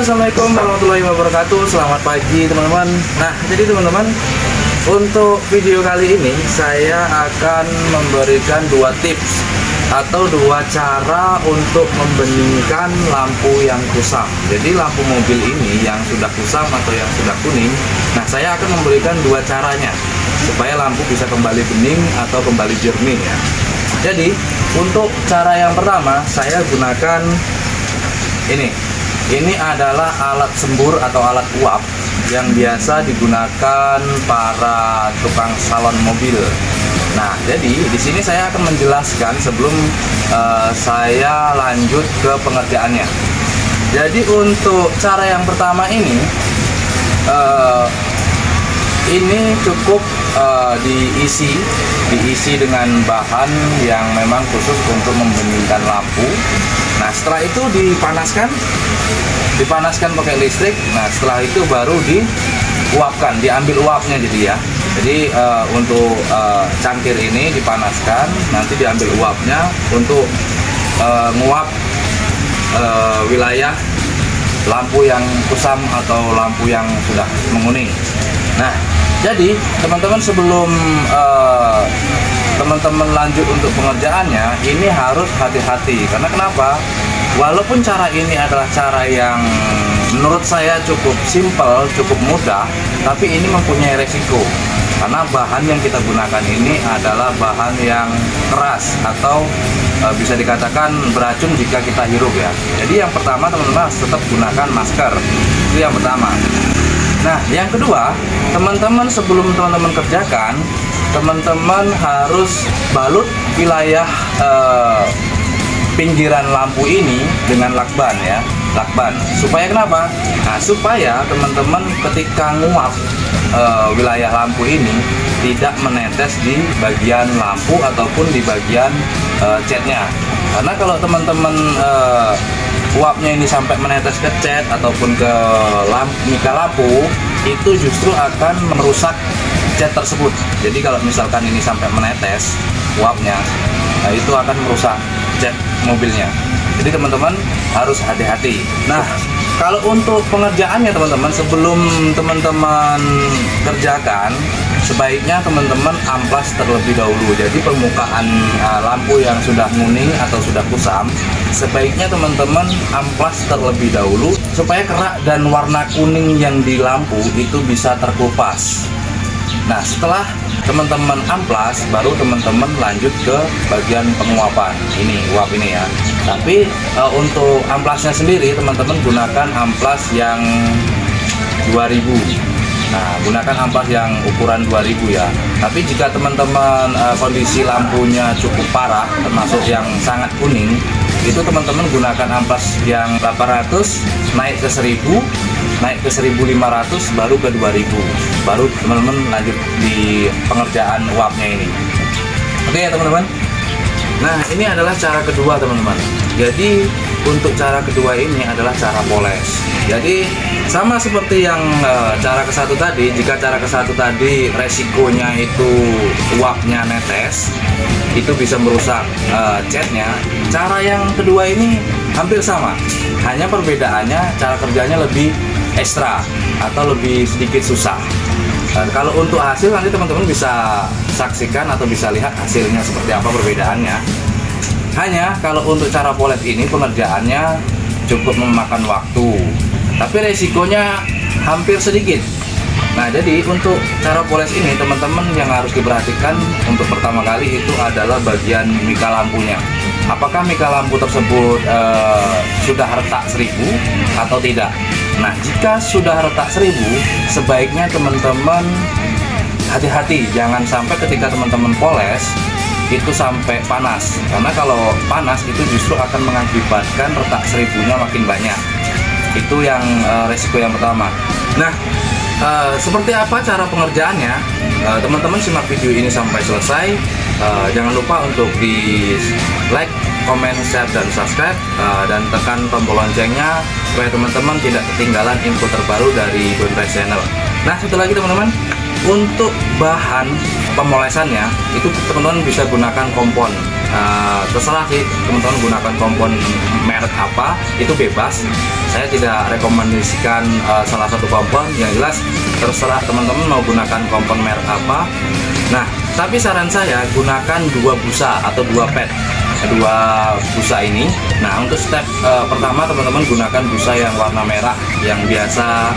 Assalamualaikum warahmatullahi wabarakatuh. Selamat pagi teman-teman. Nah, jadi teman-teman, untuk video kali ini saya akan memberikan dua tips atau dua cara untuk membeningkan lampu yang kusam. Jadi lampu mobil ini yang sudah kusam atau yang sudah kuning, nah saya akan memberikan dua caranya supaya lampu bisa kembali bening atau kembali jernih ya. Jadi untuk cara yang pertama saya gunakan ini adalah alat sembur atau alat uap yang biasa digunakan para tukang salon mobil. Nah, jadi di sini saya akan menjelaskan sebelum saya lanjut ke pengerjaannya. Jadi untuk cara yang pertama ini cukup diisi dengan bahan yang memang khusus untuk membeningkan lampu. Nah, setelah itu dipanaskan pakai listrik. Nah, setelah itu baru diuapkan, diambil uapnya jadi ya. Jadi untuk cangkir ini dipanaskan, nanti diambil uapnya untuk nguap wilayah lampu yang kusam atau lampu yang sudah menguning. Nah, jadi teman-teman sebelum teman-teman lanjut untuk pengerjaannya, ini harus hati-hati. Karena kenapa? Walaupun cara ini adalah cara yang menurut saya cukup simpel, cukup mudah, tapi ini mempunyai resiko. Karena bahan yang kita gunakan ini adalah bahan yang keras atau bisa dikatakan beracun jika kita hirup ya. Jadi yang pertama teman-teman tetap gunakan masker. Itu yang pertama. Nah, yang kedua, teman-teman sebelum teman-teman kerjakan, teman-teman harus balut wilayah pinggiran lampu ini dengan lakban ya, lakban. Supaya kenapa? Nah, supaya teman-teman ketika nguap wilayah lampu ini tidak menetes di bagian lampu ataupun di bagian catnya. Karena kalau teman-teman uapnya ini sampai menetes ke cat ataupun ke mika lampu, itu justru akan merusak cat tersebut. Jadi kalau misalkan ini sampai menetes uapnya, nah itu akan merusak cat mobilnya. Jadi teman-teman harus hati-hati. Nah, kalau untuk pengerjaannya teman-teman, sebelum teman-teman kerjakan, sebaiknya teman-teman amplas terlebih dahulu. Jadi permukaan lampu yang sudah kuning atau sudah kusam, sebaiknya teman-teman amplas terlebih dahulu supaya kerak dan warna kuning yang di lampu itu bisa terkupas. Nah, setelah teman-teman amplas, baru teman-teman lanjut ke bagian penguapan. Ini uap ini ya. Tapi untuk amplasnya sendiri teman-teman gunakan amplas yang 2000. Nah, gunakan amplas yang ukuran 2000 ya. Tapi jika teman-teman kondisi lampunya cukup parah, termasuk yang sangat kuning, itu teman-teman gunakan amplas yang 800 naik ke 1000, naik ke 1500, baru ke 2000. Baru teman-teman lanjut di pengerjaan uapnya ini. Oke ya teman-teman. Nah, ini adalah cara kedua teman-teman. Jadi untuk cara kedua ini adalah cara poles. Jadi sama seperti yang cara ke satu tadi. Jika cara ke satu tadi resikonya itu uapnya netes, itu bisa merusak catnya. Cara yang kedua ini hampir sama, hanya perbedaannya cara kerjanya lebih ekstra atau lebih sedikit susah. Kalau untuk hasil nanti teman-teman bisa saksikan atau bisa lihat hasilnya seperti apa perbedaannya. Hanya kalau untuk cara poles ini pengerjaannya cukup memakan waktu, tapi resikonya hampir sedikit. Nah, jadi untuk cara poles ini teman-teman yang harus diperhatikan untuk pertama kali itu adalah bagian mika lampunya. Apakah mika lampu tersebut sudah retak 1000 atau tidak? Nah, jika sudah retak 1000, sebaiknya teman-teman hati-hati, jangan sampai ketika teman-teman poles itu sampai panas. Karena kalau panas itu justru akan mengakibatkan retak 1000-nya makin banyak. Itu yang resiko yang pertama. Nah, seperti apa cara pengerjaannya? Teman-teman simak video ini sampai selesai. Jangan lupa untuk di like, komen, share, dan subscribe, dan tekan tombol loncengnya supaya teman-teman tidak ketinggalan info terbaru dari Bonpres Channel. Nah, satu lagi teman-teman, untuk bahan pemolesannya itu teman-teman bisa gunakan kompon. terserah sih teman-teman gunakan kompon merek apa, itu bebas. Saya tidak rekomendasikan salah satu kompon, yang jelas terserah teman-teman mau gunakan kompon merek apa. Nah, tapi saran saya gunakan 2 busa atau 2 pad, 2 busa ini. Nah, untuk step pertama teman-teman gunakan busa yang warna merah yang biasa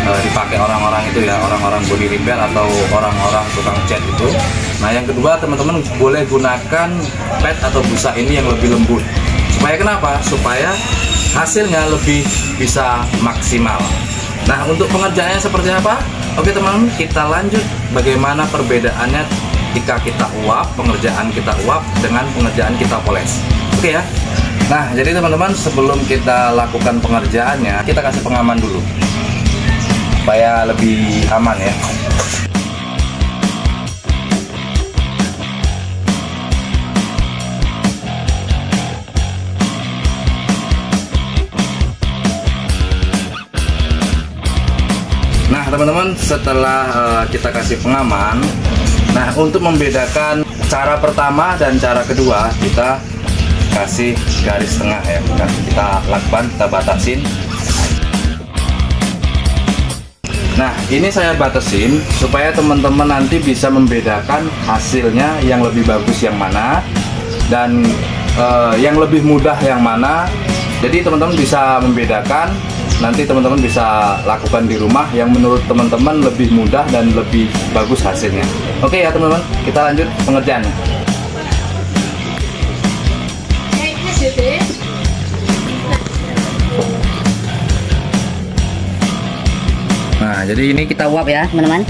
dipakai orang-orang itu ya, orang-orang body repair atau orang-orang tukang cat itu. Nah, yang kedua teman-teman boleh gunakan pad atau busa ini yang lebih lembut. Supaya kenapa? Supaya hasilnya lebih bisa maksimal. Nah, untuk pengerjaannya seperti apa? Oke teman-teman, kita lanjut bagaimana perbedaannya jika kita uap, pengerjaan kita uap dengan pengerjaan kita poles. Oke ya. Nah, jadi teman-teman sebelum kita lakukan pengerjaannya, kita kasih pengaman dulu supaya lebih aman ya. Nah teman-teman, setelah kita kasih pengaman, nah untuk membedakan cara pertama dan cara kedua, kita kasih garis tengah ya, kita lakban, kita batasin. Nah, ini saya batasin supaya teman-teman nanti bisa membedakan hasilnya yang lebih bagus yang mana dan yang lebih mudah yang mana. Jadi teman-teman bisa membedakan, nanti teman-teman bisa lakukan di rumah yang menurut teman-teman lebih mudah dan lebih bagus hasilnya. Oke ya teman-teman, kita lanjut pengerjaannya. Nah, jadi ini kita uap ya teman-teman.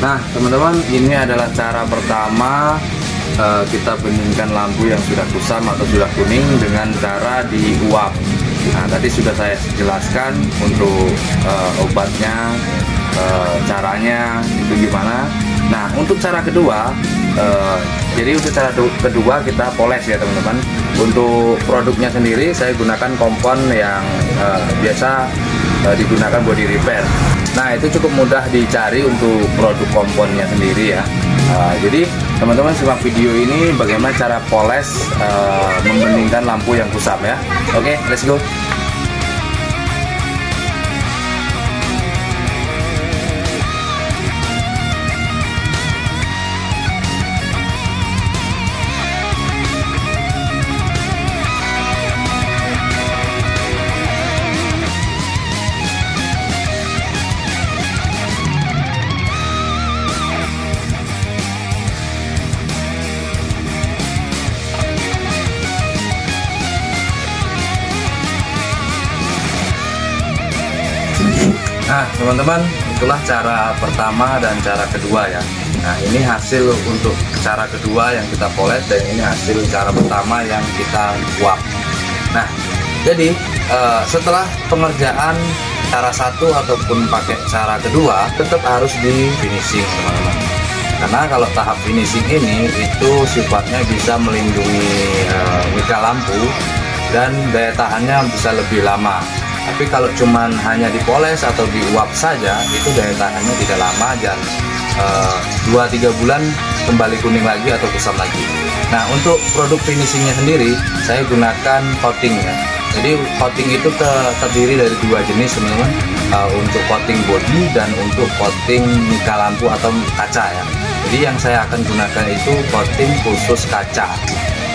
Nah teman-teman, ini adalah cara pertama kita beningkan lampu yang sudah kusam atau sudah kuning dengan cara diuap. Nah tadi sudah saya jelaskan untuk obatnya, caranya itu gimana. Nah untuk cara kedua, jadi untuk cara kedua kita poles ya teman-teman. Untuk produknya sendiri saya gunakan kompon yang biasa digunakan body repair. Nah itu cukup mudah dicari untuk produk komponnya sendiri ya. Jadi teman-teman simak video ini bagaimana cara poles membeningkan lampu yang kusam ya. Oke, let's go. Nah teman-teman, itulah cara pertama dan cara kedua ya. Nah ini hasil untuk cara kedua yang kita poles, dan ini hasil cara pertama yang kita uap. Nah jadi setelah pengerjaan cara satu ataupun pakai cara kedua, tetap harus di finishing teman-teman. Karena kalau tahap finishing ini itu sifatnya bisa melindungi mika lampu dan daya tahannya bisa lebih lama. Tapi kalau cuman hanya dipoles atau diuap saja, itu daya tahannya tidak lama dan 2-3 bulan kembali kuning lagi atau kusam lagi. Nah untuk produk finishingnya sendiri saya gunakan coating ya. Jadi coating itu terdiri dari 2 jenis teman-teman, untuk coating body dan untuk coating mika lampu atau kaca ya. Jadi yang saya akan gunakan itu coating khusus kaca,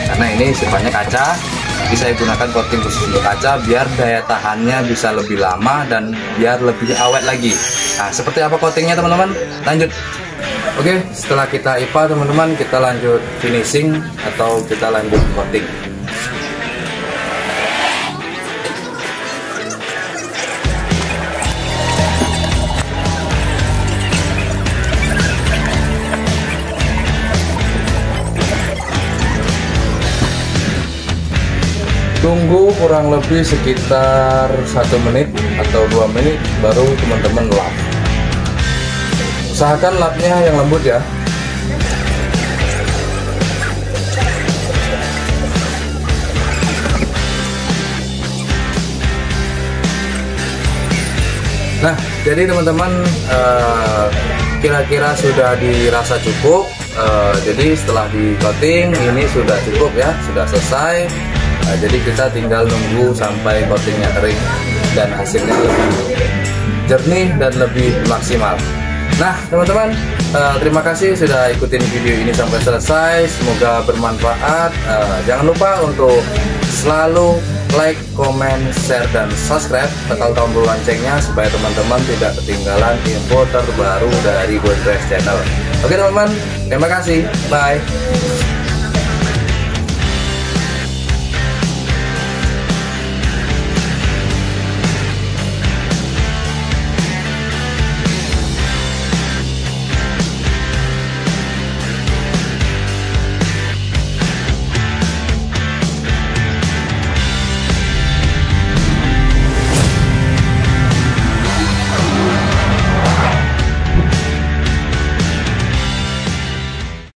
karena ini sifatnya kaca. Jadi saya gunakan coating khusus untuk kaca biar daya tahannya bisa lebih lama dan biar lebih awet lagi. Nah seperti apa coatingnya teman-teman? Lanjut. Oke, setelah kita IPA teman-teman, kita lanjut finishing atau kita lanjut coating. Tunggu kurang lebih sekitar 1 menit atau 2 menit baru teman-teman lap. Usahakan lapnya yang lembut ya. Nah, jadi teman-teman, kira-kira sudah dirasa cukup. Jadi setelah di coating ini sudah cukup ya, sudah selesai. Jadi kita tinggal nunggu sampai coatingnya kering dan hasilnya lebih jernih dan lebih maksimal. Nah teman-teman, terima kasih sudah ikutin video ini sampai selesai. Semoga bermanfaat. Jangan lupa untuk selalu like, comment, share, dan subscribe, tekan tombol loncengnya supaya teman-teman tidak ketinggalan info terbaru dari WordPress Channel. Oke teman-teman, terima kasih, bye.